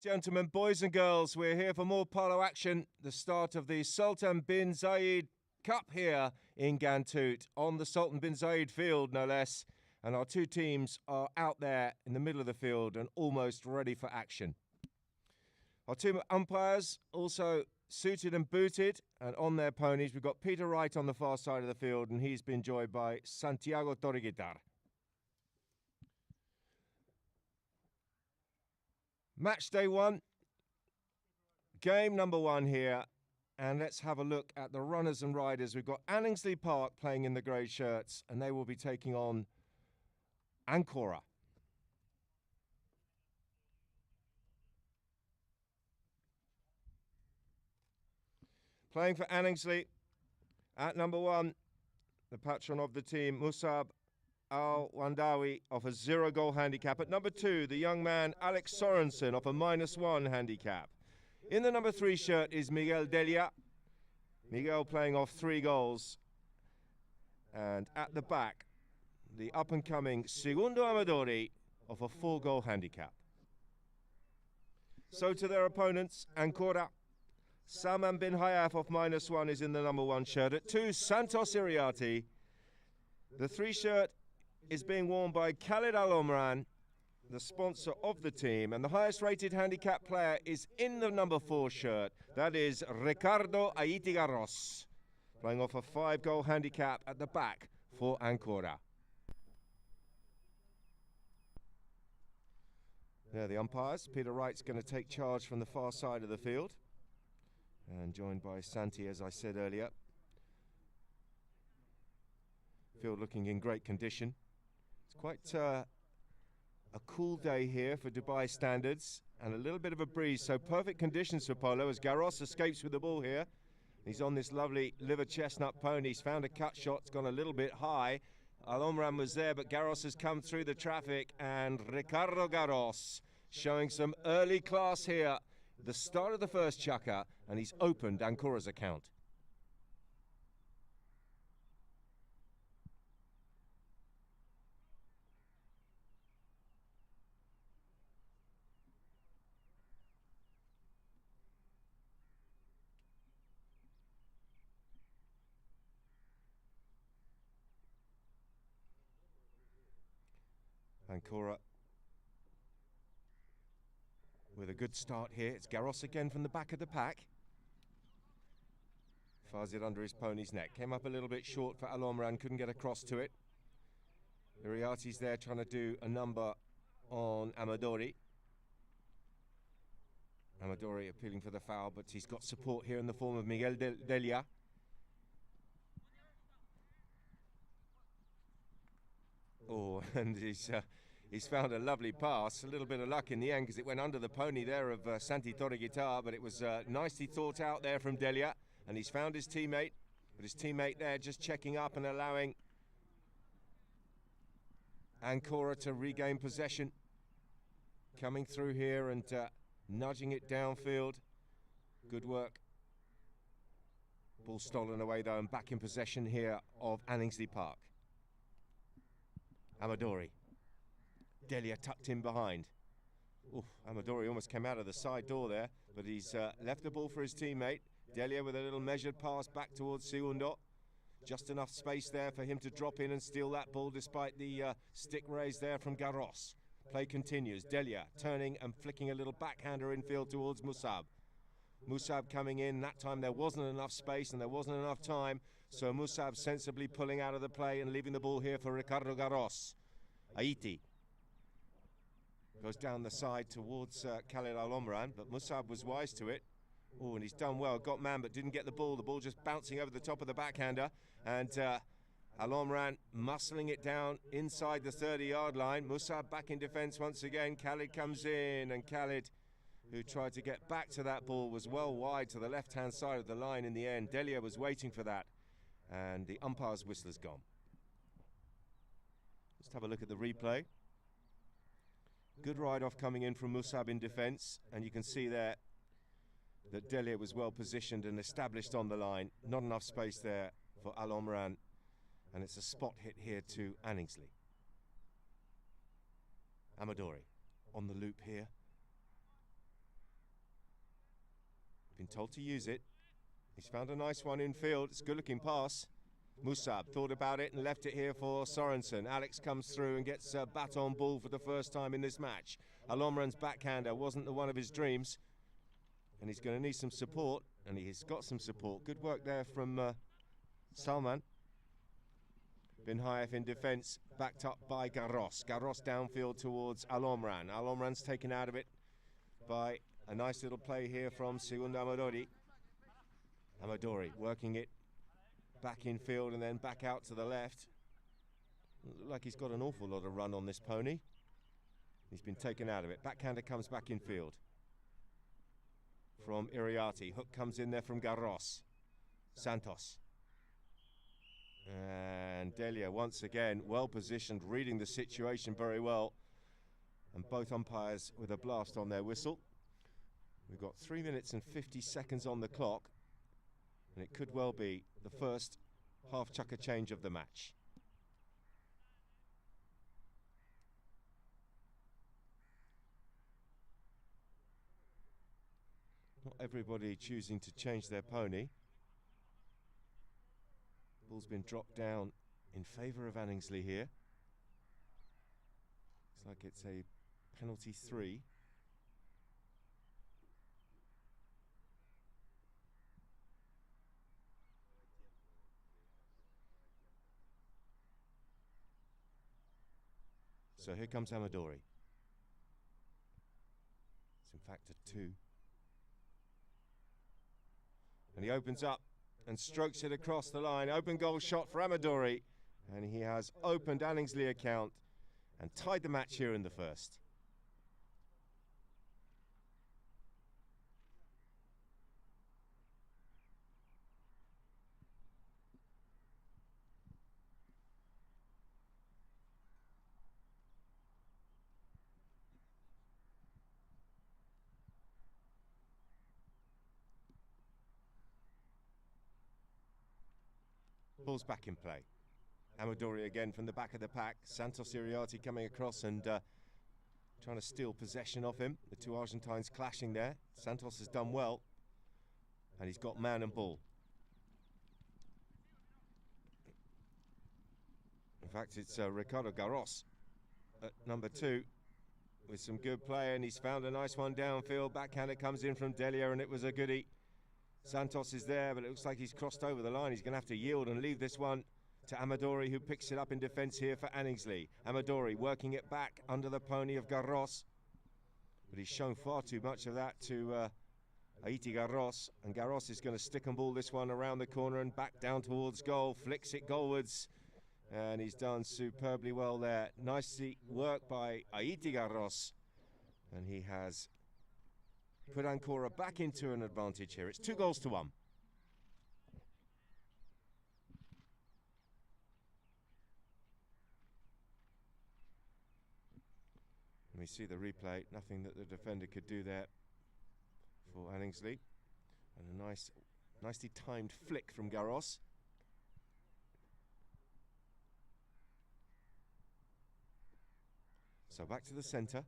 Gentlemen, boys and girls, we're here for more polo action. The start of the Sultan Bin Zayed Cup here in Ghantoot, on the Sultan Bin Zayed field, no less. And our two teams are out there in the middle of the field and almost ready for action. Our team of umpires also suited and booted, and on their ponies we've got Peter Wright on the far side of the field, and he's been joined by Santiago Torreguitar. Match day one, game number one here, and let's have a look at the runners and riders. We've got Anningsley Park playing in the grey shirts, and they will be taking on Ankora. Playing for Anningsley, at number one, the patron of the team, Musab Al-Wandawi, of a 0-goal handicap. At number two, the young man Alex Sorensen of a -1 handicap. In the number 3 shirt is Miguel Delia. Miguel playing off 3 goals. And at the back, the up-and-coming Segundo Amadori of a 4-goal handicap. So to their opponents, Ankora. Sultan Bin Zayed of -1 is in the number 1 shirt. At 2, Santos Iriarty. The 3 shirt is being worn by Khalid Al Omran, the sponsor of the team, and the highest rated handicap player is in the number 4 shirt. That is Ricardo Aitigaros, playing off a 5-goal handicap at the back for Ankora. There are the umpires. Peter Wright's going to take charge from the far side of the field, and joined by Santi, as I said earlier. Field looking in great condition. It's quite a cool day here for Dubai standards, and a little bit of a breeze, so perfect conditions for polo as Garros escapes with the ball here. He's on this lovely liver chestnut pony. He's found a cut shot, it's gone a little bit high. Al Omran was there, but Garros has come through the traffic, and Ricardo Garros showing some early class here. The start of the first chukka, and he's opened Ankora's account. Ankora with a good start here. It's Garros again from the back of the pack. Fires it under his pony's neck. Came up a little bit short for Al Omran, couldn't get across to it. Iriarty's there trying to do a number on Amadori. Amadori appealing for the foul, but he's got support here in the form of Miguel Delia. Oh, and he's found a lovely pass. A little bit of luck in the end because it went under the pony there of Santi Torreguitar, but it was nicely thought out there from Delia, and he's found his teammate, but his teammate there just checking up and allowing Ankora to regain possession. Coming through here and nudging it downfield. Good work. Ball stolen away though, and back in possession here of Anningsley Park. Amadori. Delia tucked in behind. Oof, Amadori almost came out of the side door there, but he's left the ball for his teammate. Delia with a little measured pass back towards Segundo. Just enough space there for him to drop in and steal that ball despite the stick raise there from Garros. Play continues. Delia turning and flicking a little backhander infield towards Musab. Musab coming in. That time there wasn't enough space and there wasn't enough time, so Musab sensibly pulling out of the play and leaving the ball here for Ricardo Garros. Aiti goes down the side towards Khalid Al Omran, but Musab was wise to it. Oh, and he's done well. Got man, but didn't get the ball. The ball just bouncing over the top of the backhander. And Al Omran muscling it down inside the 30-yard line. Musab back in defence once again. Khalid comes in, and Khalid, who tried to get back to that ball, was well wide to the left-hand side of the line in the end. Delia was waiting for that, and the umpire's whistler's gone. Let's have a look at the replay. Good ride-off coming in from Musab in defence, and you can see there that Delia was well positioned and established on the line. Not enough space there for Al Omran, and it's a spot hit here to Anningsley. Amadori on the loop here. Been told to use it. He's found a nice one in field. It's a good-looking pass. Musab thought about it and left it here for Sorensen. Alex comes through and gets a bat on ball for the first time in this match. Alomran's backhander wasn't the one of his dreams. And he's going to need some support. And he's got some support. Good work there from Salman. Bin Hayef in defence, backed up by Garros. Garros downfield towards Alomran. Alomran's taken out of it by a nice little play here from Segundo Amadori. Amadori working it back in field and then back out to the left. Look like he's got an awful lot of run on this pony. He's been taken out of it. Backhander comes back in field from Iriarty. Hook comes in there from Garros. Santos. And Delia once again well positioned, reading the situation very well. And both umpires with a blast on their whistle. We've got 3 minutes and 50 seconds on the clock. And it could well be the first half chukker change of the match. Not everybody choosing to change their pony. Ball's been dropped down in favour of Anningsley here. Looks like it's a penalty 3. So here comes Amadori. It's in fact a 2. And he opens up and strokes it across the line. Open goal shot for Amadori. And he has opened Anningsley account and tied the match here in the first. Ball's back in play. Amadori again from the back of the pack. Santos Iriarty coming across and trying to steal possession of him. The two Argentines clashing there. Santos has done well. And he's got man and ball. In fact, it's Ricardo Garros at number 2 with some good play. And he's found a nice one downfield. Backhander comes in from Delia and it was a goodie. Santos is there, but it looks like he's crossed over the line. He's going to have to yield and leave this one to Amadori, who picks it up in defence here for Anningsley. Amadori working it back under the pony of Garros. But he's shown far too much of that to Haiti Garros. And Garros is going to stick and ball this one around the corner and back down towards goal. Flicks it goalwards. And he's done superbly well there. Nicely worked by Haiti Garros. And he has put Ankora back into an advantage here. It's 2-1. And we see the replay. Nothing that the defender could do there for Anningsley. And a nicely timed flick from Garros. So back to the centre.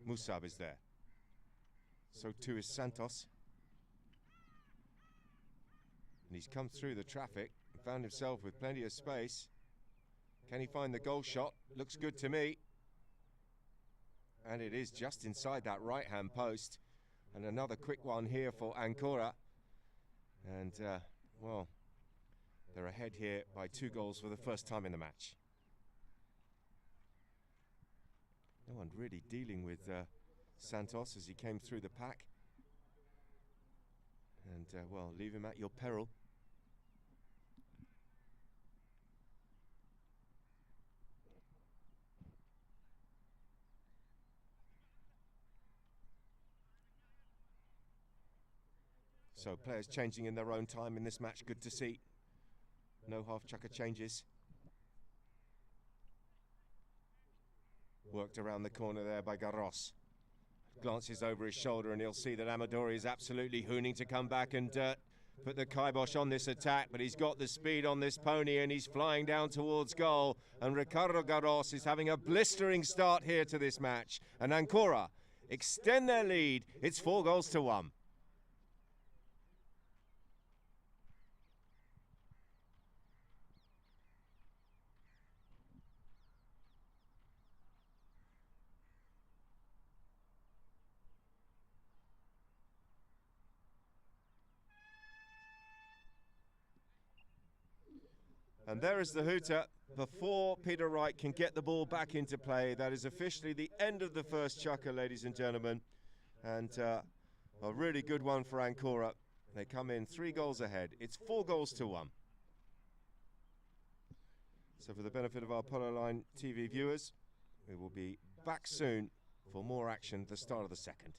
Musab is there. So too is Santos. And he's come through the traffic and found himself with plenty of space. Can he find the goal shot? Looks good to me. And it is just inside that right-hand post. And another quick one here for Ankora. And, well, they're ahead here by 2 goals for the first time in the match. No one really dealing with Santos as he came through the pack. And, well, leave him at your peril. So players changing in their own time in this match. Good to see. No half chukker changes. Worked around the corner there by Garros. Glances over his shoulder and he'll see that Amadori is absolutely hooning to come back and put the kibosh on this attack. But he's got the speed on this pony and he's flying down towards goal. And Ricardo Garros is having a blistering start here to this match. And Ankora extend their lead. It's 4-1. And there is the hooter. Before Peter Wright can get the ball back into play, that is officially the end of the first chukker, ladies and gentlemen. And a really good one for Ankora. They come in 3 goals ahead. It's 4-1. So for the benefit of our Polo Line TV viewers, we will be back soon for more action at the start of the second.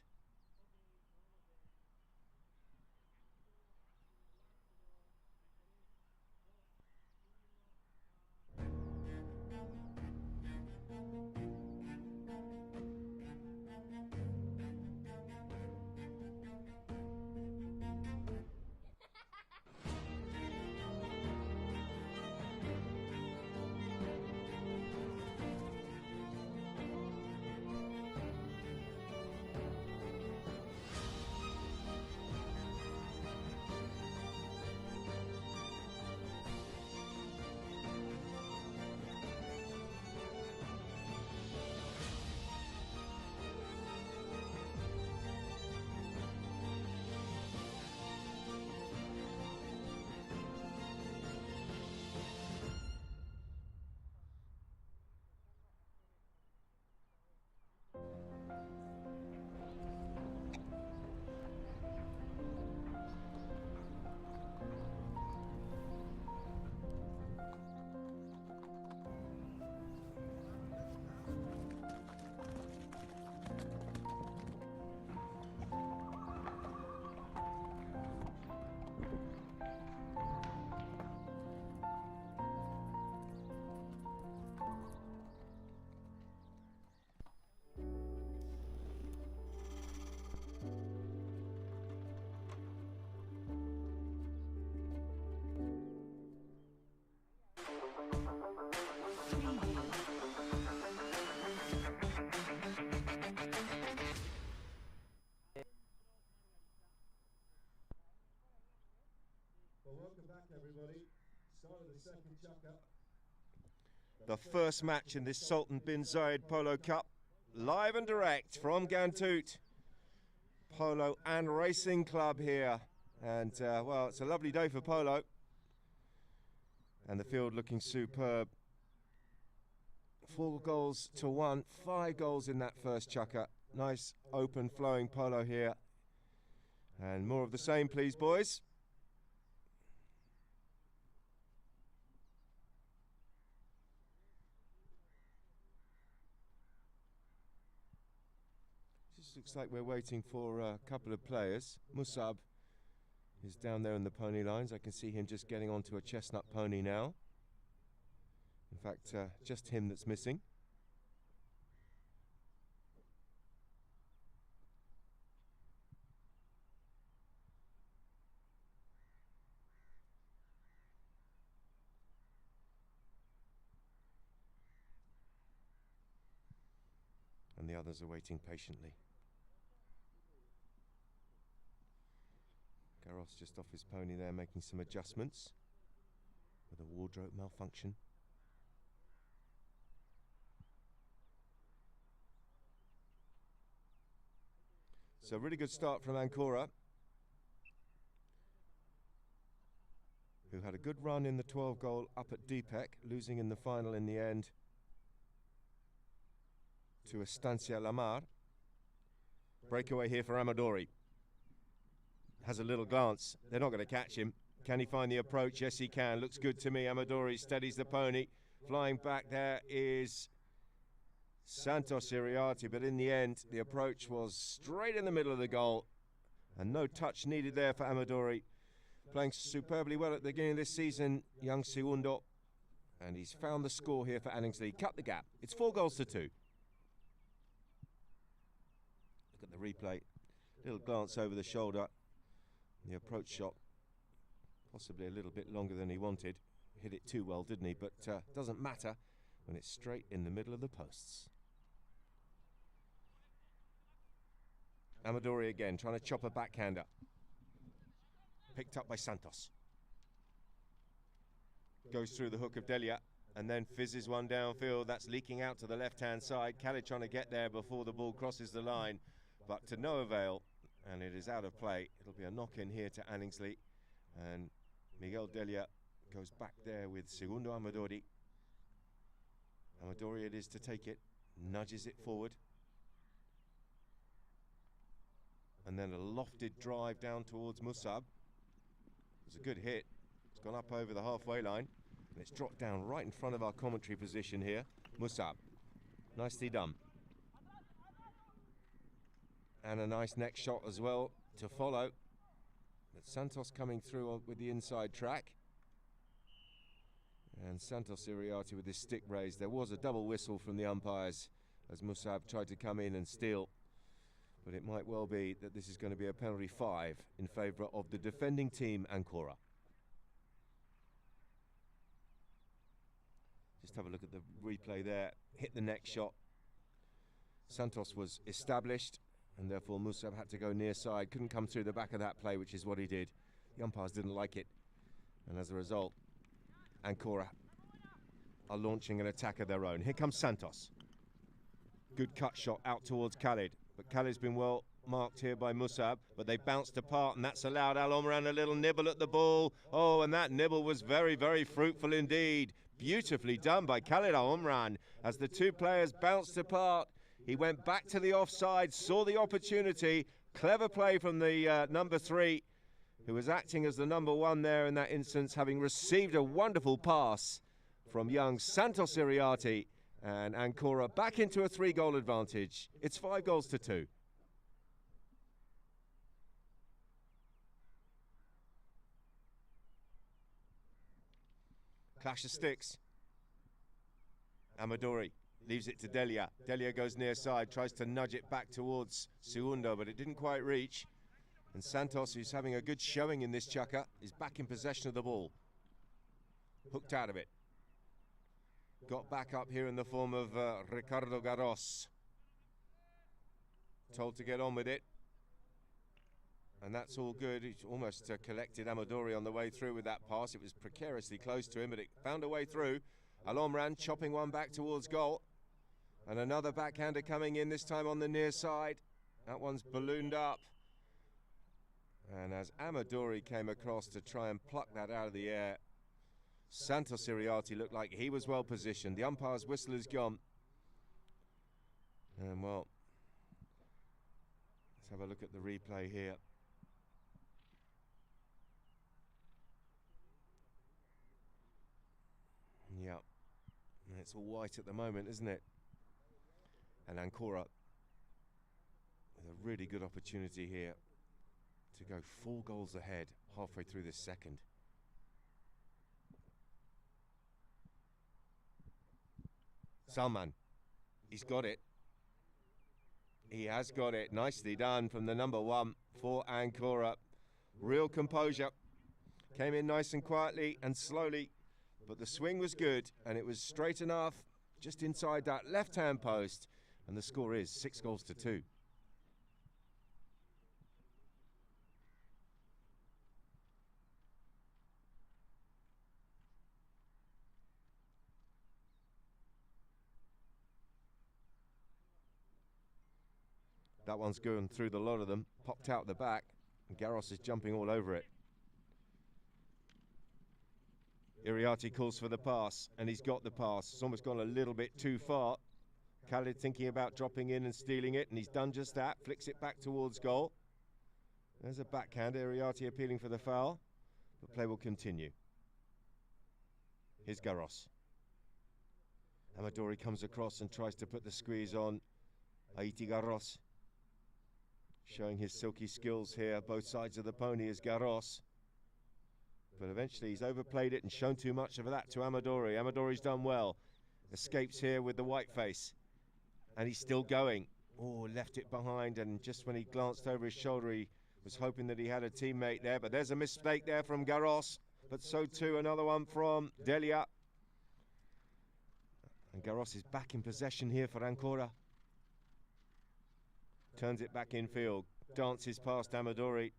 Welcome back, everybody. Start of the second chukker. The first match in this Sultan Bin Zayed Polo Cup, live and direct from Ghantoot Polo and Racing Club here. And, well, it's a lovely day for polo. And the field looking superb. 4-1, 5 goals in that first chukker. Nice, open, flowing polo here. And more of the same, please, boys. Just looks like we're waiting for a couple of players. Musab is down there in the pony lines. I can see him just getting onto a chestnut pony now. In fact, just him that's missing. And the others are waiting patiently. Garros just off his pony there, making some adjustments with a wardrobe malfunction. So really good start from Ankora, who had a good run in the 12 goal up at Deepak, losing in the final in the end to Estancia Lamar. Breakaway here for Amadori. Has a little glance. They're not going to catch him. Can he find the approach? Yes, he can. Looks good to me. Amadori steadies the pony. Flying back there is Santos Iriarte, but in the end, the approach was straight in the middle of the goal. And no touch needed there for Amadori. Playing superbly well at the beginning of this season, young Segundo. And he's found the score here for Anningsley. Cut the gap. It's 4-2. Look at the replay. Little glance over the shoulder. The approach shot, possibly a little bit longer than he wanted. Hit it too well, didn't he? But doesn't matter when it's straight in the middle of the posts. Amadori again, trying to chop a backhander. Picked up by Santos. Goes through the hook of Delia and then fizzes one downfield. That's leaking out to the left-hand side. Khalid trying to get there before the ball crosses the line, but to no avail, and it is out of play. It'll be a knock-in here to Anningsley, and Miguel Delia goes back there with Segundo Amadori. Amadori it is to take it, nudges it forward. And then a lofted drive down towards Musab. It was a good hit. It's gone up over the halfway line. And it's dropped down right in front of our commentary position here. Musab. Nicely done. And a nice next shot as well to follow. But Santos coming through with the inside track. And Santos Iriarte with his stick raised. There was a double whistle from the umpires as Musab tried to come in and steal. But it might well be that this is going to be a penalty 5 in favour of the defending team, Ankora. Just have a look at the replay there. Hit the next shot. Santos was established, and therefore Musab had to go near side. Couldn't come through the back of that play, which is what he did. The umpires didn't like it. And as a result, Ankora are launching an attack of their own. Here comes Santos. Good cut shot out towards Khalid. But Khalid's been well marked here by Musab, but they bounced apart, and that's allowed Al Omran a little nibble at the ball. Oh, and that nibble was very, very fruitful indeed. Beautifully done by Khalid Al Omran. As the two players bounced apart, he went back to the offside, saw the opportunity. Clever play from the number 3, who was acting as the number 1 there in that instance, having received a wonderful pass from young Santos Iriarte. And Ankora back into a 3-goal advantage. It's 5-2. Clash of sticks. Amadori leaves it to Delia. Delia goes near side, tries to nudge it back towards Segundo, but it didn't quite reach. And Santos, who's having a good showing in this chukker, is back in possession of the ball. Hooked out of it. Got back up here in the form of Ricardo Garros. Told to get on with it. And that's all good. He's almost collected Amadori on the way through with that pass. It was precariously close to him, but it found a way through. Al Omran chopping one back towards goal. And another backhander coming in, this time on the near side. That one's ballooned up. And as Amadori came across to try and pluck that out of the air, Santos Iriarte looked like he was well positioned. The umpire's whistle is gone. And well, let's have a look at the replay here. Yeah, it's all white at the moment, isn't it? And Ankora with a really good opportunity here to go 4 goals ahead halfway through this second. Salman, he's got it. He has got it. Nicely done from the number 1 for Ankora. Real composure. Came in nice and quietly and slowly, but the swing was good and it was straight enough just inside that left-hand post, and the score is 6-2. That one's going through the lot of them, popped out the back, and Garros is jumping all over it. Iriarte calls for the pass, and he's got the pass. It's almost gone a little bit too far. Khalid thinking about dropping in and stealing it, and he's done just that. Flicks it back towards goal. There's a backhand. Iriarte appealing for the foul, but play will continue. Here's Garros. Amadori comes across and tries to put the squeeze on Haiti Garros. Showing his silky skills here, both sides of the pony is Garros. But eventually he's overplayed it and shown too much of that to Amadori. Amadori's done well. Escapes here with the white face. And he's still going. Oh, left it behind, and just when he glanced over his shoulder, he was hoping that he had a teammate there. But there's a mistake there from Garros. But so too another one from Delia. And Garros is back in possession here for Ankora. Turns it back infield. dances past Amadori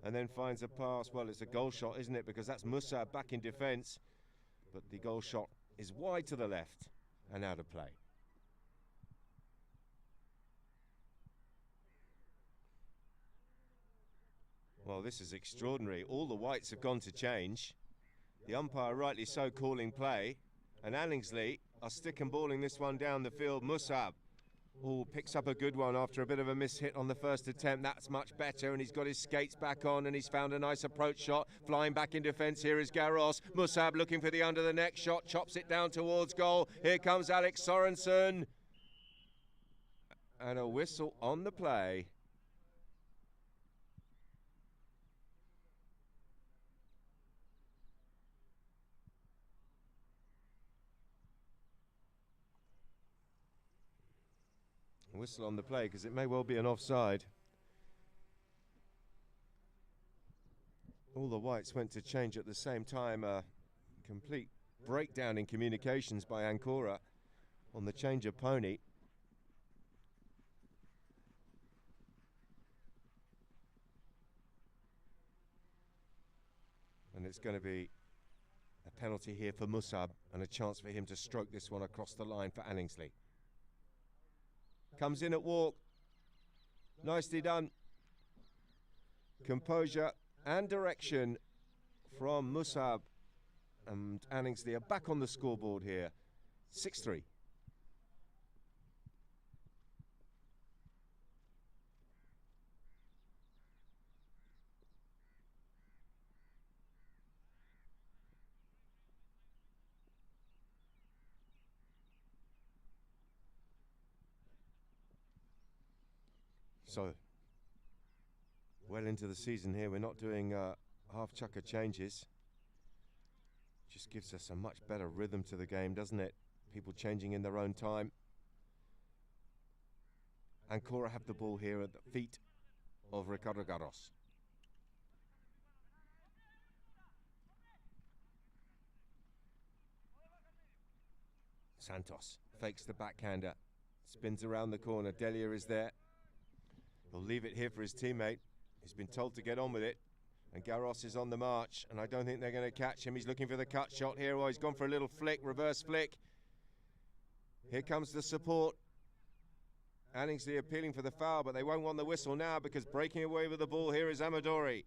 and then finds a pass. Well, it's a goal shot, isn't it? Because that's Musa back in defence. But the goal shot is wide to the left and out of play. Well, this is extraordinary. All the whites have gone to change. The umpire rightly so calling play. And Anningsley are stick and balling this one down the field. Musab, picks up a good one after a bit of a miss hit on the first attempt. That's much better, and he's got his skates back on, and he's found a nice approach shot. Flying back in defence here is Garros. Musab looking for the under the neck shot, chops it down towards goal. Here comes Alex Sorensen. And a whistle on the play. Whistle on the play because it may well be an offside. All the whites went to change at the same time. A complete breakdown in communications by Ankora on the change of pony. And it's going to be a penalty here for Musab and a chance for him to stroke this one across the line for Anningsley. Comes in at walk. Nicely done. Composure and direction from Musab. And Anningsley are back on the scoreboard here. 6-3. So, well into the season here, we're not doing half chukker changes. Just gives us a much better rhythm to the game, doesn't it? People changing in their own time. Ankora have the ball here at the feet of Ricardo Garros. Santos fakes the backhander, spins around the corner. Delia is there. He'll leave it here for his teammate. He's been told to get on with it. And Garros is on the march, and I don't think they're going to catch him. He's looking for the cut shot here. Oh, he's gone for a little flick, reverse flick. Here comes the support. Anningsley appealing for the foul, but they won't want the whistle now because breaking away with the ball here is Amadori.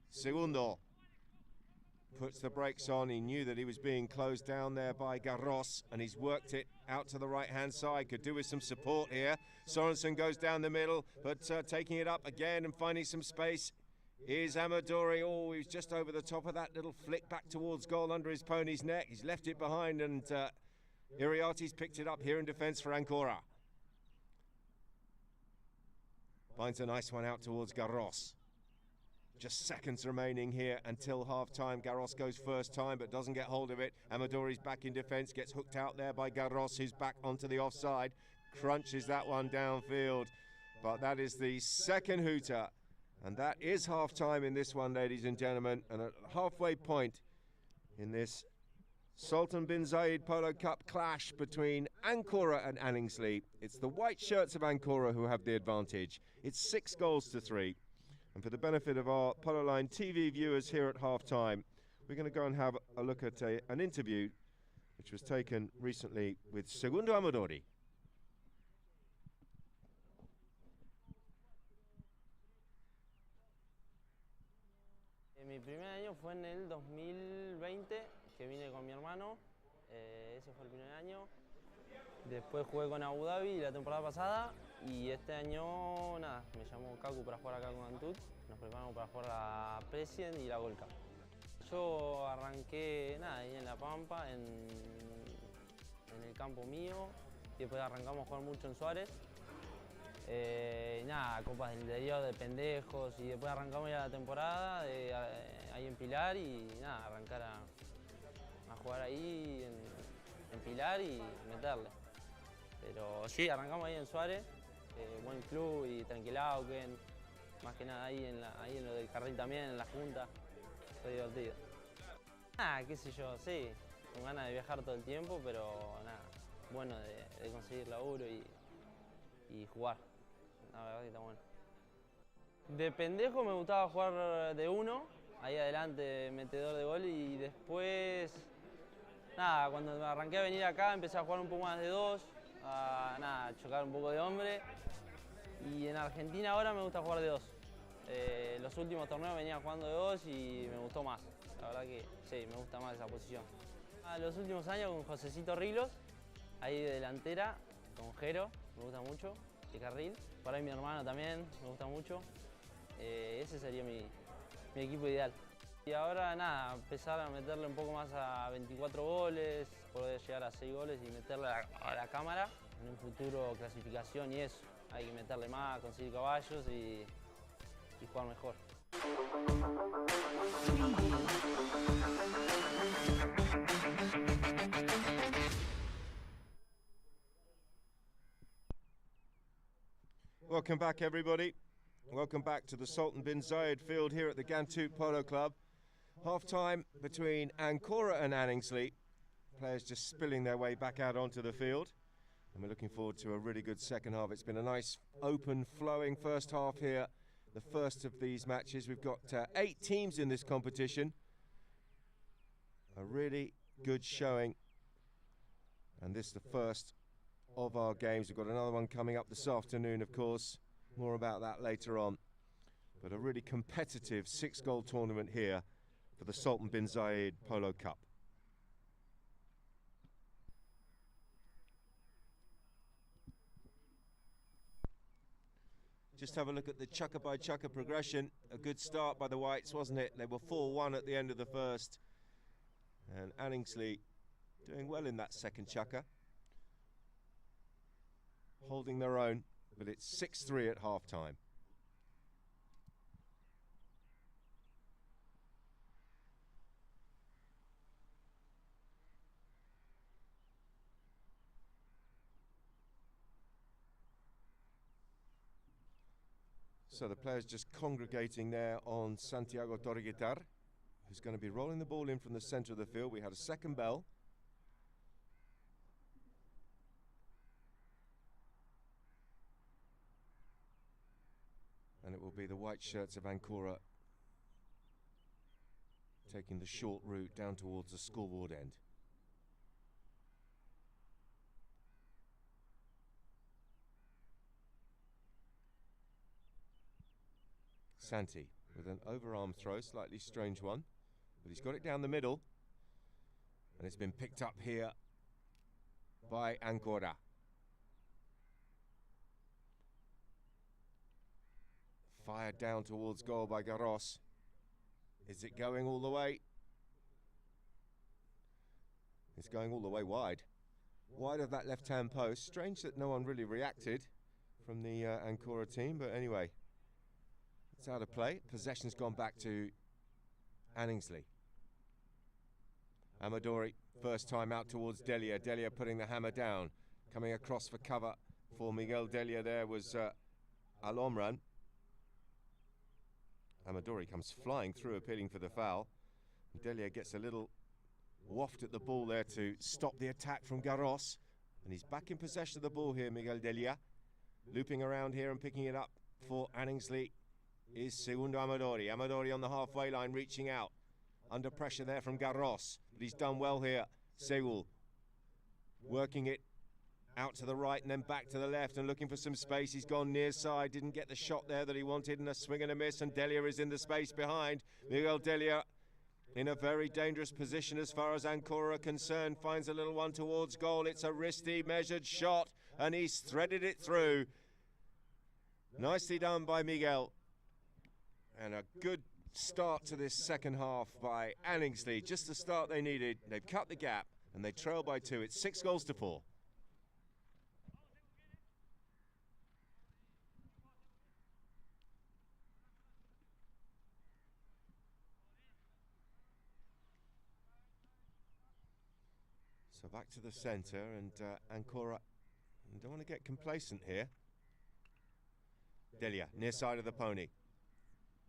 Segundo puts the brakes on. He knew that he was being closed down there by Garros, and he's worked it out to the right-hand side. Could do with some support here. Sorensen goes down the middle, but taking it up again and finding some space is Amadori. Oh, he's just over the top of that little flick back towards goal under his pony's neck. He's left it behind, and Iriarty's picked it up here in defence for Ankora. Finds a nice one out towards Garros. Just seconds remaining here until half-time. Garros goes first time but doesn't get hold of it. Amadori's back in defence, gets hooked out there by Garros, who's back onto the offside. Crunches that one downfield. But that is the second hooter. And that is half-time in this one, ladies and gentlemen. And at halfway point in this Sultan Bin Zayed Polo Cup clash between Ankora and Anningsley. It's the white shirts of Ankora who have the advantage. It's 6-3. And for the benefit of our Polo Line TV viewers here at half-time, we're going to go and have a look at an interview which was taken recently with Segundo Amadori. Mi primer año fue en el 2020, que vine con mi hermano. Ese fue el primer año. Después jugué con Abu Dhabi la temporada pasada y este año, nada, me llamó Kaku para jugar acá con Ghantoot. Nos preparamos para jugar la President y la Gold Cup. Yo arranqué, nada, ahí en La Pampa, en el campo mío. Y después arrancamos a jugar mucho en Suárez. Nada, copas del interior de pendejos y después arrancamos ya la temporada ahí en Pilar y nada, arrancar a jugar ahí en Pilar y meterle. Pero sí, arrancamos ahí en Suárez, buen club y tranquilado, que más que nada ahí en lo del carril también, en la junta, fue divertido. Nada, qué sé yo, sí, con ganas de viajar todo el tiempo, pero nada, bueno de conseguir laburo y jugar. La verdad que está bueno. De pendejo me gustaba jugar de uno, ahí adelante, metedor de gol, y después, nada, cuando me arranqué a venir acá empecé a jugar un poco más de dos, a nada, chocar un poco de hombre, y en Argentina ahora me gusta jugar de dos. Los últimos torneos venía jugando de dos y me gustó más, la verdad que sí, me gusta más esa posición. Los últimos años con Josecito Rilos, ahí de delantera, con Jero, me gusta mucho, de carril, por ahí mi hermano también, me gusta mucho. Ese sería mi equipo ideal. Y ahora nada, empezar a meterle un poco más a 24 goles, poder llegar a 6 goles y meterle a la cámara. En un futuro clasificación y eso. Hay que meterle más, conseguir caballos y jugar mejor. Welcome back, everybody. Welcome back to the Sultan Bin Zayed field here at the Ghantoot Polo Club. Half-time between Ankora and Anningsley. Players just spilling their way back out onto the field. And we're looking forward to a really good second half. It's been a nice, open, flowing first half here. The first of these matches. We've got 8 teams in this competition. A really good showing. And this is the first of our games. We've got another one coming up this afternoon, of course. More about that later on. But a really competitive 6-goal tournament here for the Sultan Bin Zayed Polo Cup. Just have a look at the chukker by chukker progression. A good start by the Whites, wasn't it? They were 4-1 at the end of the first. And Anningsley doing well in that second chukker. Holding their own, but it's 6-3 at half-time. So the players just congregating there on Santiago Torguitar, who's going to be rolling the ball in from the centre of the field. We had a second bell. And it will be the white shirts of Ankora taking the short route down towards the scoreboard end. Santi with an overarm throw, slightly strange one, but he's got it down the middle, and it's been picked up here by Ankora. Fired down towards goal by Garros. Is it going all the way? It's going all the way wide. Wide of that left-hand post. Strange that no one really reacted from the Ankora team, but anyway, it's out of play. Possession's gone back to Anningsley. Amadori, first time out towards Delia. Delia putting the hammer down. Coming across for cover for Miguel Delia there was Alomran. Amadori comes flying through, appealing for the foul. Delia gets a little waft at the ball there to stop the attack from Garros. And he's back in possession of the ball here, Miguel Delia. Looping around here and picking it up for Anningsley is Segundo Amadori. Amadori on the halfway line, reaching out. Under pressure there from Garros. But he's done well here. Seul working it out to the right and then back to the left and looking for some space. He's gone near side, didn't get the shot there that he wanted, and a swing and a miss, and Delia is in the space behind. Miguel Delia in a very dangerous position as far as Ankora are concerned. Finds a little one towards goal. It's a wristy, measured shot, and he's threaded it through. Nicely done by Miguel. And a good start to this second half by Anningsley. Just the start they needed. They've cut the gap, and they trail by 2. It's 6-4. So back to the centre, and Ankora, you don't want to get complacent here. Delia, near side of the pony.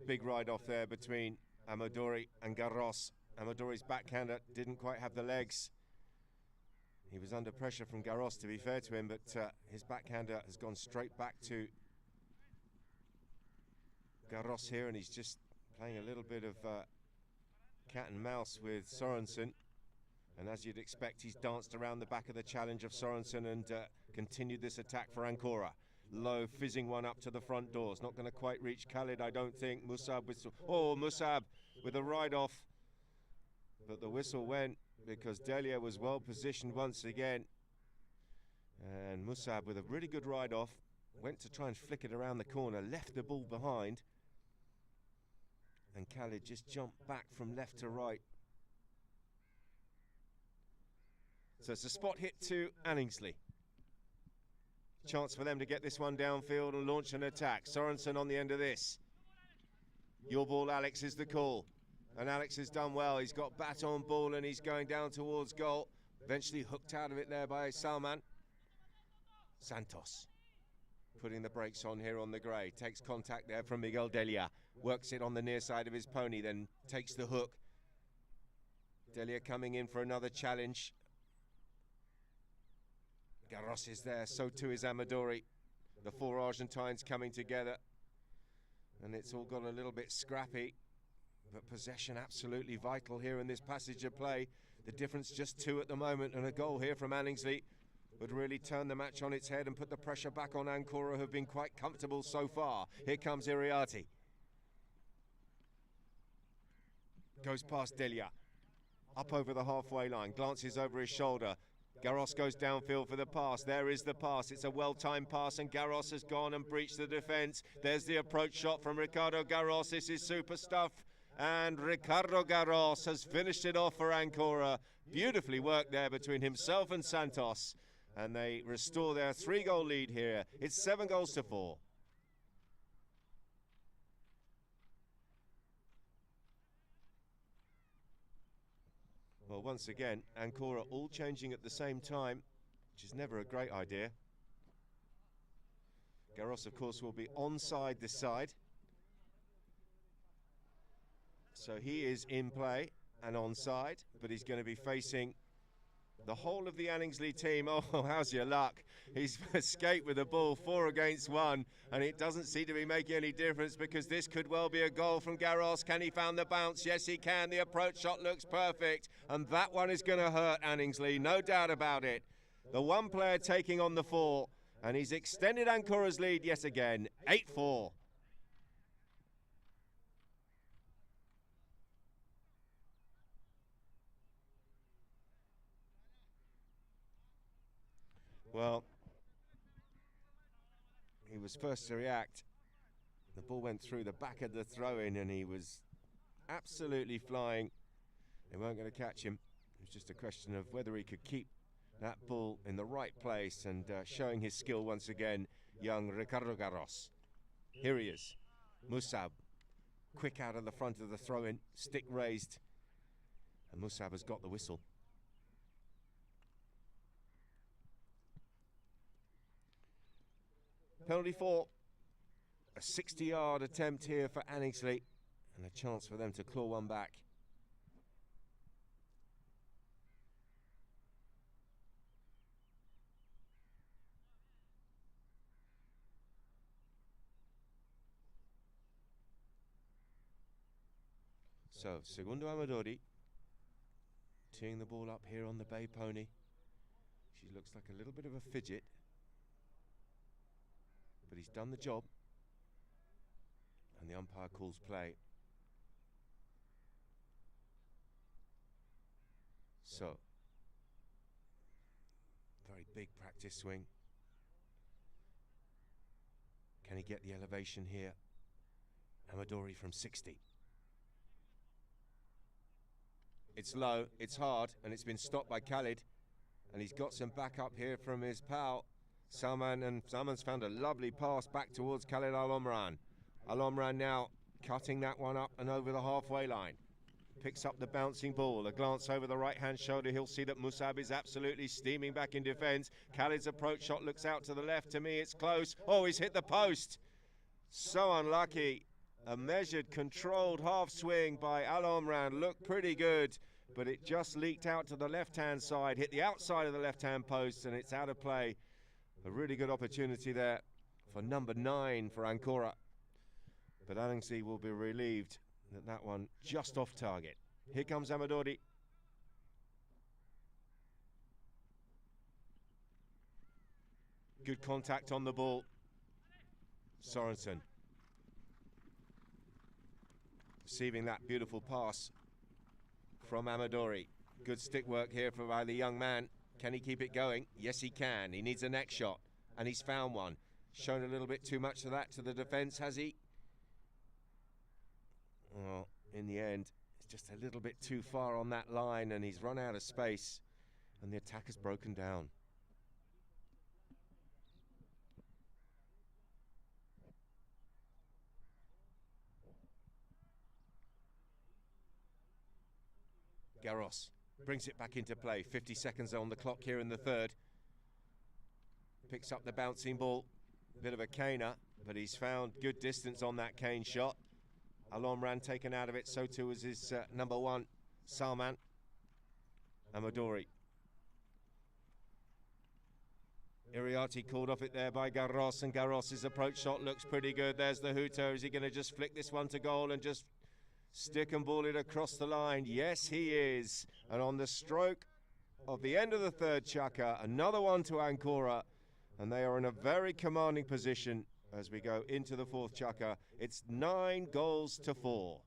Big ride off there between Amadori and Garros. Amadori's backhander didn't quite have the legs. He was under pressure from Garros, to be fair to him, but his backhander has gone straight back to Garros here, and he's just playing a little bit of cat and mouse with Sorensen. And as you'd expect, he's danced around the back of the challenge of Sorensen and continued this attack for Ankora. Low, fizzing one up to the front doors. Not going to quite reach Khalid, I don't think. Musab with... Oh, Musab with a ride-off. But the whistle went because Delia was well positioned once again. And Musab with a really good ride-off. Went to try and flick it around the corner. Left the ball behind. And Khalid just jumped back from left to right. So it's a spot hit to Anningsley. Chance for them to get this one downfield and launch an attack. Sorensen on the end of this. Your ball, Alex, is the call. And Alex has done well. He's got bat on ball and he's going down towards goal. Eventually hooked out of it there by Salman. Santos putting the brakes on here on the grey. Takes contact there from Miguel Delia. Works it on the near side of his pony, then takes the hook. Delia coming in for another challenge. Garros is there, so too is Amadori. The four Argentines coming together. And it's all got a little bit scrappy. But possession absolutely vital here in this passage of play. The difference just 2 at the moment, and a goal here from Anningsley would really turn the match on its head and put the pressure back on Ankora, who have been quite comfortable so far. Here comes Iriarty. Goes past Delia. Up over the halfway line, glances over his shoulder. Garros goes downfield for the pass. There is the pass. It's a well-timed pass, and Garros has gone and breached the defence. There's the approach shot from Ricardo Garros. This is super stuff. And Ricardo Garros has finished it off for Ankora. Beautifully worked there between himself and Santos. And they restore their 3-goal lead here. It's 7-4. Well, once again, Ankora all changing at the same time, which is never a great idea. Garros, of course, will be onside this side. So he is in play and onside, but he's going to be facing the whole of the Anningsley team. Oh, how's your luck? He's escaped with the ball, 4 against 1, and it doesn't seem to be making any difference because this could well be a goal from Garros. Can he find the bounce? Yes, he can. The approach shot looks perfect, and that one is going to hurt Anningsley, no doubt about it. The one player taking on the 4, and he's extended Ankora's lead yet again, 8-4. Well, he was first to react. The ball went through the back of the throw-in and he was absolutely flying. They weren't going to catch him. It was just a question of whether he could keep that ball in the right place and showing his skill once again, young Ricardo Garros. Here he is, Musab, quick out of the front of the throw-in, stick raised, and Musab has got the whistle. Penalty 4, a 60-yard attempt here for Anningsley, and a chance for them to claw one back. So, Segundo Amadori, teeing the ball up here on the bay pony. She looks like a little bit of a fidget, but he's done the job, and the umpire calls play. So, very big practice swing. Can he get the elevation here? Amadori from 60. It's low, it's hard, and it's been stopped by Khalid, and he's got some backup here from his pal Salman, and Salman's found a lovely pass back towards Khalid Al-Omran. Al-Omran now cutting that one up and over the halfway line. Picks up the bouncing ball, a glance over the right-hand shoulder. He'll see that Musab is absolutely steaming back in defence. Khalid's approach shot looks out to the left. To me, it's close. Oh, he's hit the post. So unlucky. A measured, controlled half swing by Al-Omran. Looked pretty good, but it just leaked out to the left-hand side, hit the outside of the left-hand post, and it's out of play. A really good opportunity there for number 9 for Ankora. But Anningsley will be relieved that that one just off target. Here comes Amadori. Good contact on the ball. Sorensen receiving that beautiful pass from Amadori. Good stick work here by the young man. Can he keep it going? Yes, he can. He needs a next shot, and he's found one. Shown a little bit too much of that to the defence, has he? Well, in the end, it's just a little bit too far on that line, and he's run out of space, and the attack has broken down. Garros brings it back into play. 50 seconds on the clock here in the third. Picks up the bouncing ball. Bit of a caner, but he's found good distance on that cane shot. A long run taken out of it, so too was his number one, Salman. Amadori. Iriarty called off it there by Garros, and Garros' approach shot looks pretty good. There's the hooter. Is he going to just flick this one to goal and just stick and ball it across the line? Yes, he is. And on the stroke of the end of the third chukka, another one to Ankora, and they are in a very commanding position as we go into the fourth chukka. It's 9-4.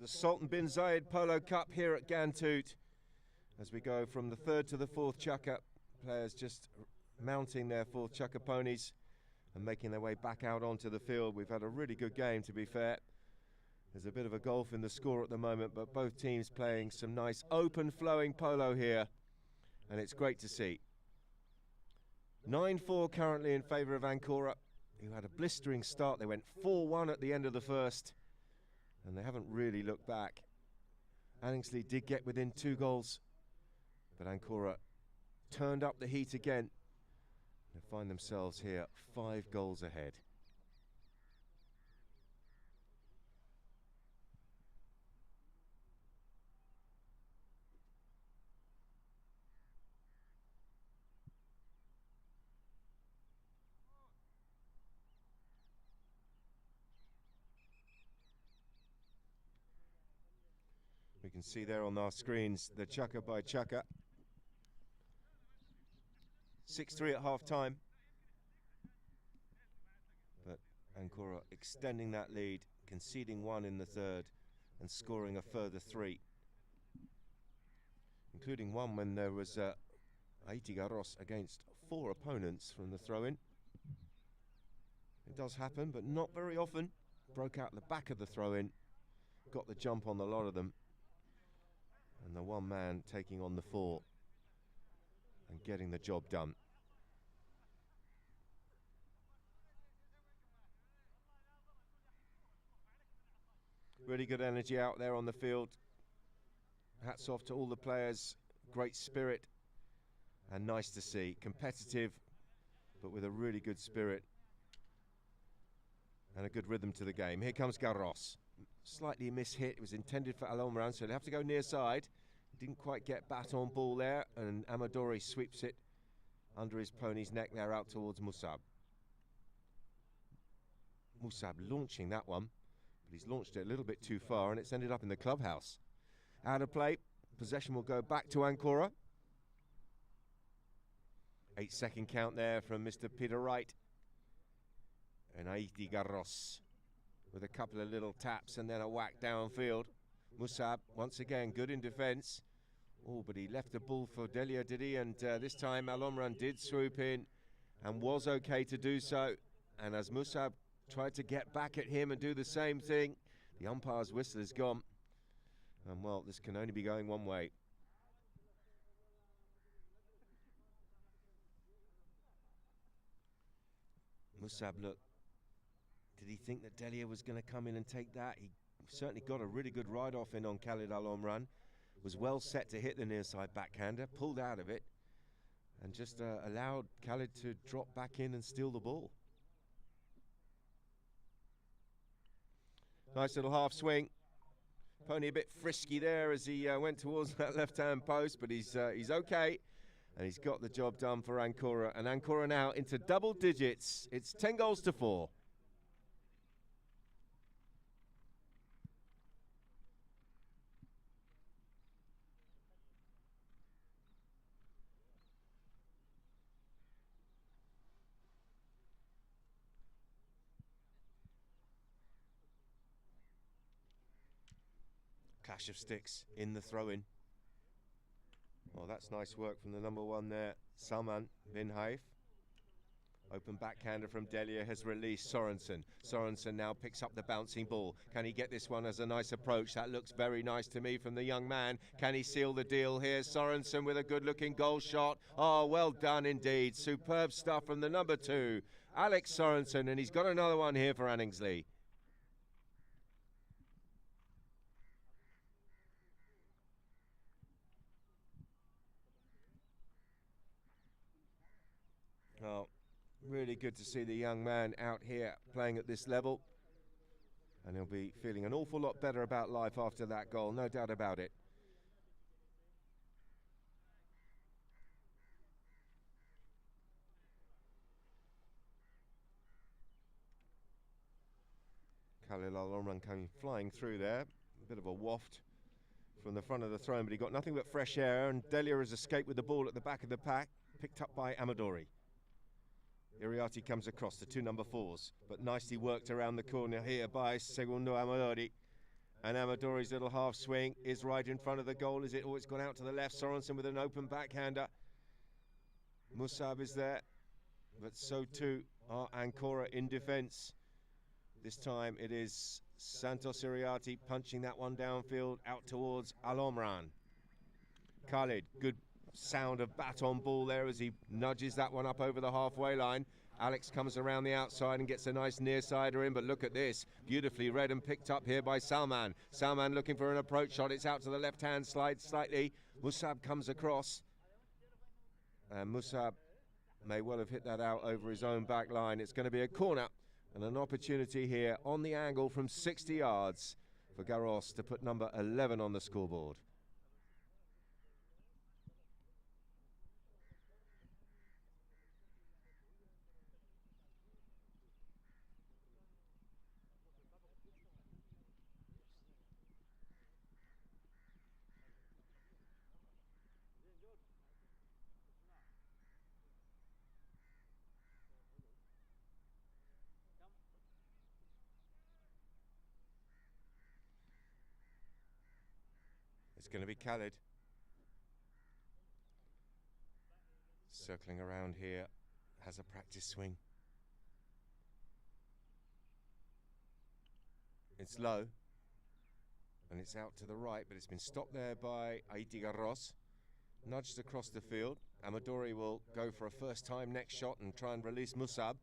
The Sultan Bin Zayed Polo Cup here at Ghantoot. As we go from the third to the fourth chukka, players just mounting their fourth chukka ponies and making their way back out onto the field. We've had a really good game, to be fair. There's a bit of a gulf in the score at the moment, but both teams playing some nice open flowing polo here, and it's great to see. 9-4 currently in favour of Ankora, who had a blistering start. They went 4-1 at the end of the first, and they haven't really looked back. Anningsley did get within 2 goals, but Ankora turned up the heat again. They find themselves here 5 goals ahead. We can see there on our screens the chukka by chukka. 6-3 at half time. But Ankora extending that lead, conceding 1 in the third and scoring a further 3. Including one when there was Aiti Garros against 4 opponents from the throw-in. It does happen, but not very often. Broke out the back of the throw-in, got the jump on a lot of them. And the one man taking on the 4 and getting the job done. Really good energy out there on the field. Hats off to all the players. Great spirit. And nice to see. Competitive, but with a really good spirit. And a good rhythm to the game. Here comes Garros. Slightly mishit. It was intended for Alomran, so he'll have to go near side. Didn't quite get baton ball there, and Amadori sweeps it under his pony's neck there out towards Musab. Musab launching that one, but he's launched it a little bit too far, and it's ended up in the clubhouse. Out of play. Possession will go back to Ankora. 8-second count there from Mr. Peter Wright. And Aiti Garros with a couple of little taps and then a whack downfield. Musab, once again, good in defence. Oh, but he left the ball for Delia, did he? And this time Alomran did swoop in and was okay to do so. And as Musab tried to get back at him and do the same thing, the umpire's whistle is gone. And, well, this can only be going one way. Musab, look, did he think that Delia was going to come in and take that? He certainly got a really good ride-off in on Khalid Alomran. Was well set to hit the near-side backhander, pulled out of it, and just allowed Khalid to drop back in and steal the ball. Nice little half swing. Pony a bit frisky there as he went towards that left-hand post, but he's okay. And he's got the job done for Ankora. And Ankora now into double digits. It's 10 goals to 4. Clash of sticks in the throw-in. Well, that's nice work from the number one there, Sultan Bin Zayed. Open backhander from Delia has released Sorensen. Sorensen now picks up the bouncing ball. Can he get this one as a nice approach? That looks very nice to me from the young man. Can he seal the deal here? Sorensen with a good-looking goal shot. Oh, well done indeed. Superb stuff from the number 2, Alex Sorensen, and he's got another one here for Anningsley. Oh, really good to see the young man out here playing at this level. And he'll be feeling an awful lot better about life after that goal, no doubt about it. Khalil Alomran coming flying through there. A bit of a waft from the front of the throne, but he got nothing but fresh air, and Delia has escaped with the ball at the back of the pack, picked up by Amadori. Iriarty comes across the 2 number 4s, but nicely worked around the corner here by Segundo Amadori. And Amadori's little half swing is right in front of the goal. Is it? Oh, it's gone out to the left. Sorensen with an open backhander. Musab is there, but so too are Ankora in defence. This time it is Santos Iriarty punching that one downfield out towards Alomran. Khalid, good sound of baton ball there as he nudges that one up over the halfway line. Alex comes around the outside and gets a nice near-sider in, but look at this. Beautifully read and picked up here by Salman. Salman looking for an approach shot. It's out to the left-hand slide slightly. Musab comes across. And Musab may well have hit that out over his own back line. It's going to be a corner and an opportunity here on the angle from 60 yards for Garros to put number 11 on the scoreboard. It's going to be Khalid. Circling around here, has a practice swing. It's low, and it's out to the right, but it's been stopped there by Aiti Garros. Nudged across the field. Amadori will go for a first-time next shot and try and release Musab.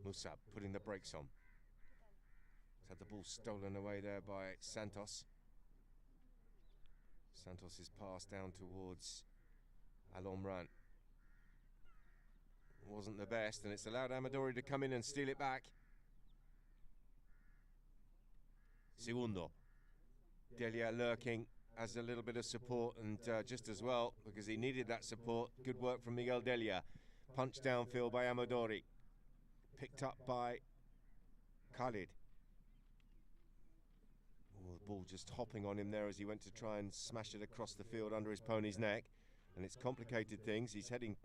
Musab putting the brakes on. He's had the ball stolen away there by Santos. Santos' pass down towards Al-Omran wasn't the best, and it's allowed Amadori to come in and steal it back. Segundo. Delia lurking as a little bit of support, and just as well, because he needed that support. Good work from Miguel Delia. Punched downfield by Amadori. Picked up by Khalid. Oh, the ball just hopping on him there as he went to try and smash it across the field under his pony's neck. And it's complicated things. He's heading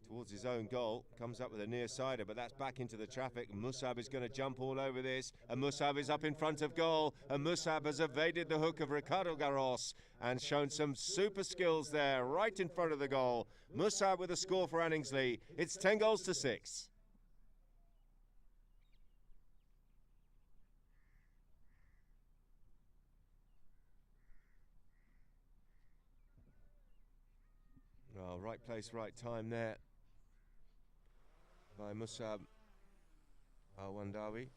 towards his own goal, comes up with a near-sider, but that's back into the traffic. Musab is going to jump all over this, and Musab is up in front of goal, and Musab has evaded the hook of Ricardo Garros and shown some super skills there, right in front of the goal. Musab with a score for Anningsley. It's 10 goals to 6. Oh, right place, right time there by Musab Al-Wandawi.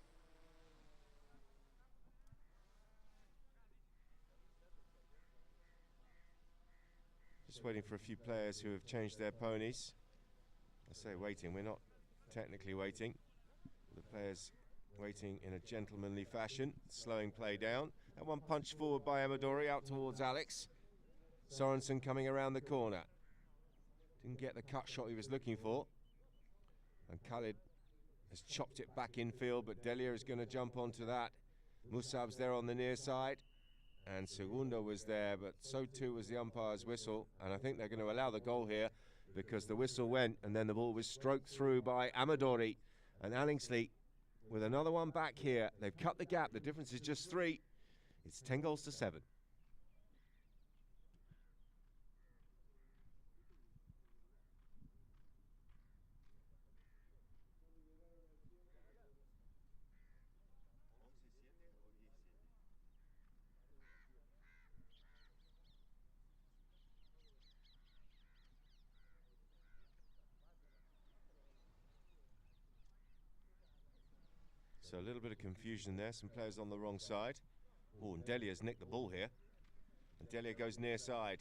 Just waiting for a few players who have changed their ponies. I say waiting, we're not technically waiting. The players waiting in a gentlemanly fashion, slowing play down. That one punched forward by Amadori out towards Alex. Sorensen coming around the corner. Didn't get the cut shot he was looking for. And Khalid has chopped it back infield, but Delia is going to jump onto that. Musab's there on the near side. And Segundo was there, but so too was the umpire's whistle. And I think they're going to allow the goal here because the whistle went and then the ball was stroked through by Amadori. And Anningsley with another one back here. They've cut the gap. The difference is just 3. It's 10 goals to 7. So a little bit of confusion there, some players on the wrong side. Oh, and Delia's nicked the ball here. And Delia goes near side.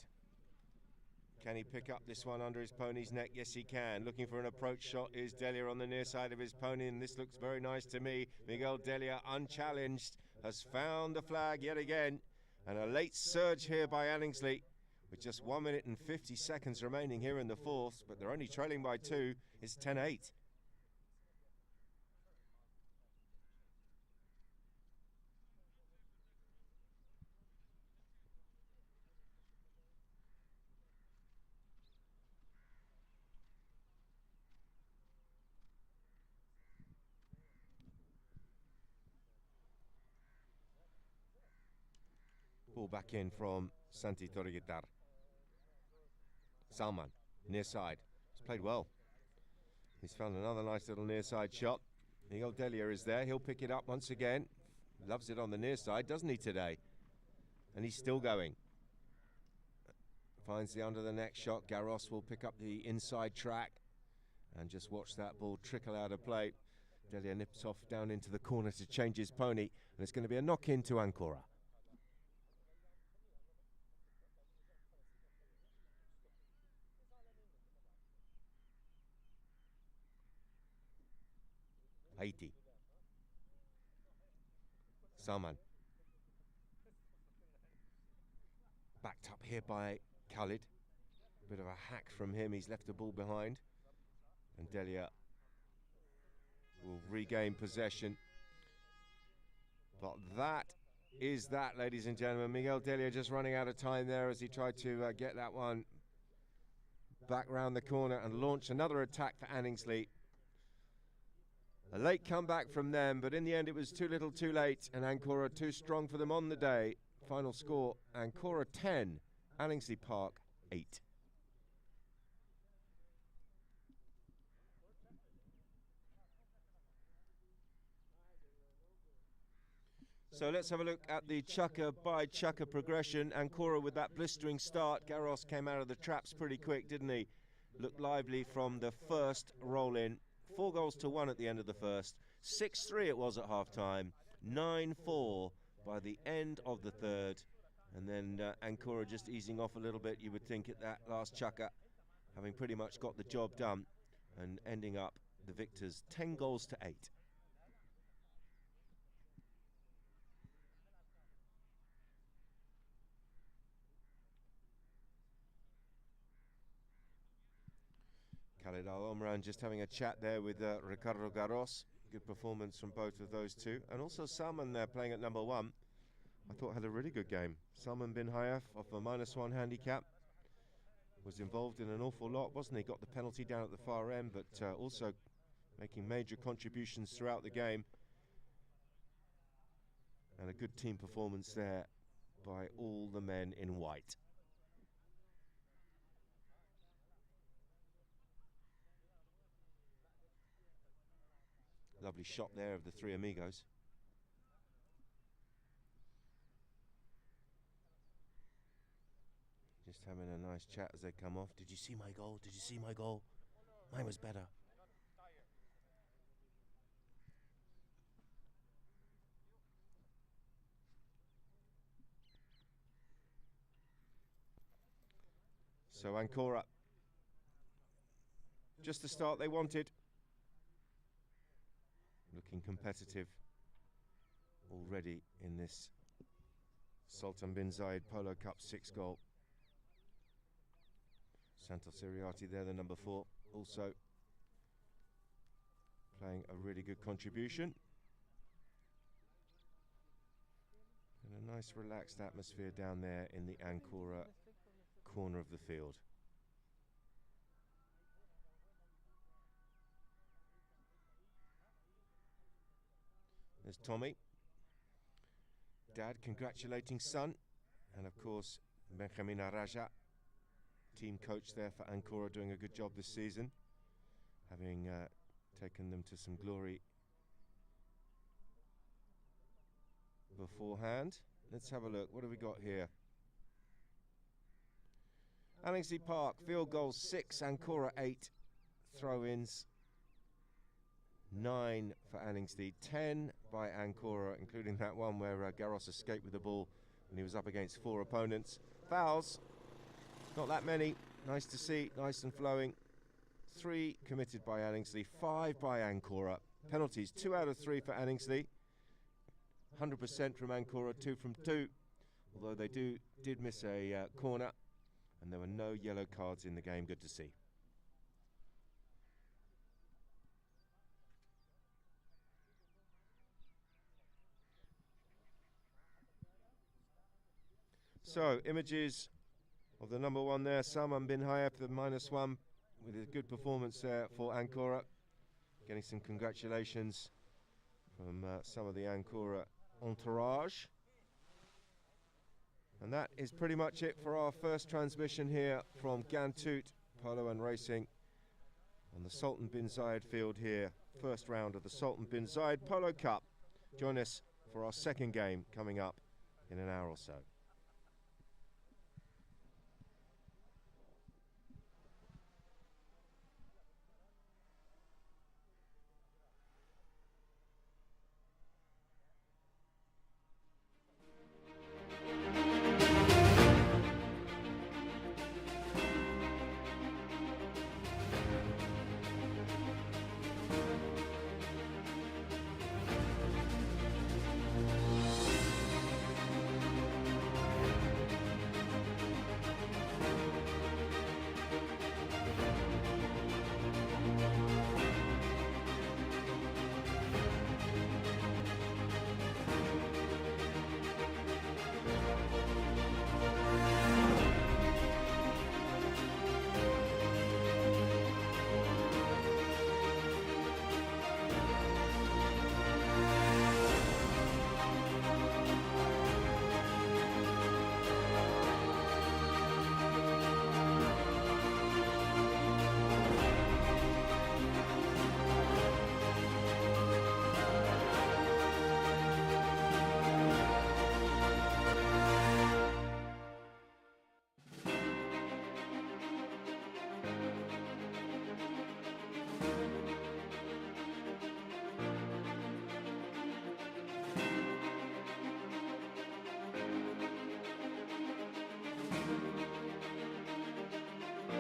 Can he pick up this one under his pony's neck? Yes, he can. Looking for an approach shot is Delia on the near side of his pony, and this looks very nice to me. Miguel Delia, unchallenged, has found the flag yet again. And a late surge here by Anningsley, with just 1 minute and 50 seconds remaining here in the fourth, but they're only trailing by 2. It's 10-8. Ball back in from Santi Torreguitar. Salman, near side. He's played well. He's found another nice little near side shot. Miguel Delia is there. He'll pick it up once again. Loves it on the near side, doesn't he, today? And he's still going. Finds the under the neck shot. Garros will pick up the inside track. And just watch that ball trickle out of play. Delia nips off down into the corner to change his pony. And it's going to be a knock in to Ankora. Haiti. Salman. Backed up here by Khalid. Bit of a hack from him. He's left the ball behind. And Delia will regain possession. But that is that, ladies and gentlemen. Miguel Delia just running out of time there as he tried to get that one back round the corner and launch another attack for Anningsley. A late comeback from them, but in the end it was too little too late, and Ankora too strong for them on the day. Final score, Ankora 10, Anningsley Park 8. So let's have a look at the chukker by chukker progression. Ankora with that blistering start. Garros came out of the traps pretty quick, didn't he? Looked lively from the first roll in. 4 goals to 1 at the end of the first. 6-3 it was at half-time. 9-4 by the end of the third. And then Ankora just easing off a little bit, you would think, at that last chukker, having pretty much got the job done and ending up the victors 10 goals to 8. Khalid Al-Omran just having a chat there with Ricardo Garros. Good performance from both of those two. And also Salman there playing at number 1. I thought had a really good game. Sultan Bin Zayed off a -1 handicap. Was involved in an awful lot, wasn't he? Got the penalty down at the far end, but also making major contributions throughout the game. And a good team performance there by all the men in white. Lovely shot there of the three amigos. Just having a nice chat as they come off. Did you see my goal? Did you see my goal? Mine was better. So Ankora, just the start they wanted. Looking competitive already in this Sultan Bin Zayed Polo Cup 6 goal. Santos Iriarte there, the number 4, also playing a really good contribution. And a nice relaxed atmosphere down there in the Ankora corner of the field. There's Tommy, dad congratulating son, and of course Benjamin Araja, team coach there for Ankora, doing a good job this season, having taken them to some glory beforehand. Let's have a look. What have we got here? Anningsley Park, field goals 6, Ankora 8, throw-ins 9 for Anningsley, 10 by Ankora, including that one where Garros escaped with the ball when he was up against 4 opponents. Fouls, not that many, nice to see, nice and flowing. 3 committed by Anningsley, 5 by Ankora. Penalties, 2 out of 3 for Anningsley. 100% from Ankora, 2 from 2, although they did miss a corner, and there were no yellow cards in the game, good to see. So, images of the number 1 there, Sultan Bin Zayed, the -1, with a good performance there for Ankora. Getting some congratulations from some of the Ankora entourage. And that is pretty much it for our first transmission here from Ghantoot Polo and Racing on the Sultan Bin Zayed field here. First round of the Sultan Bin Zayed Polo Cup. Join us for our second game coming up in an hour or so.